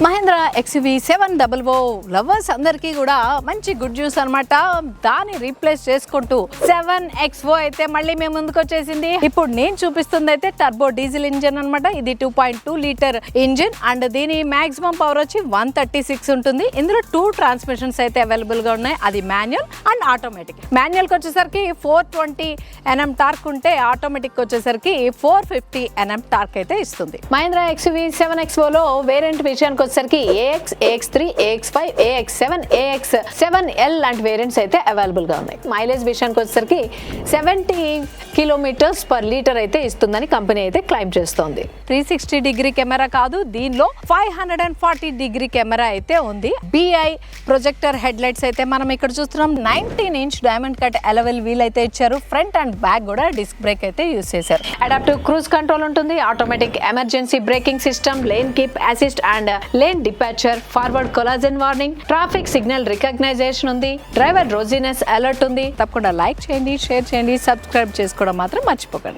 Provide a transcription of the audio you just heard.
Mahindra XUV 700 lovers అందరికీ కూడా మంచి గుడ్ న్యూస్ అన్నమాట. దాన్ని రీప్లేస్ చేసుకుంటూ 7XO అయితే మళ్ళీ మేము ముందుకు వచ్చేసింది. ఇప్పుడు నేను చూపిస్తుంది అయితే టర్బో డీజిల్ ఇంజిన్ అన్నమాట. ఇది 2.2 లీటర్ ఇంజిన్ అండ్ దీని మాక్సిమం పవర్ వచ్చి 136 ఉంటుంది. ఇందులో 2 ట్రాన్స్మిషన్స్ అయితే అవైలబుల్ గా ఉన్నాయి. అది మాన్యువల్ అండ్ ఆటోమేటిక్. మాన్యువల్ కి వచ్చేసరికి 420 Nm టార్క్ ఉంటే ఆటోమేటిక్ వచ్చేసరికి 450 Nm టార్క్ అయితే ఇస్తుంది. మహేంద్రా XUV 7XO లో వేరియంట్ విషయానికి వచ్చేసరికి AX, AX3, AX5, AX7, AX7L లాంటి వేరియంట్స్ అయితే అవైలబుల్ గా ఉన్నాయి. మైలేజ్ విషయానికి వచ్చేసరికి 70 కిలోమీటర్స్ పర్ లీటర్ అయితే ఇస్తుందని కంపెనీ అయితే క్లైమ్ చేస్తోంది. 360 డిగ్రీ కెమెరా కాదు, దీనిలో 540 డిగ్రీ కెమెరా అయితే ఉంది. BI ప్రొజెక్టర్ హెడ్ లైట్స్ అయితే మనం ఇక్కడ చూస్తున్నాం. 19 ఇంచ్ డైమండ్ కట్ అలవెల్ వీల్ అయితే ఇచ్చారు. ఫ్రంట్ అండ్ బ్యాక్ కూడా డిస్క్ బ్రేక్ అయితే యూస్ చేశారు. అడాప్టివ్ క్రూజ్ కంట్రోల్ ఉంటుంది. Automatic emergency braking system, lane keep assist and lane departure, forward collagen warning, traffic signal recognition ఉంది. డ్రైవర్ రోజినెస్ అలర్ట్ ఉంది. తప్పకుండా like చేయండి, షేర్ చేయండి, సబ్స్క్రైబ్ చేసుకోవడం మాత్రం మర్చిపోకండి.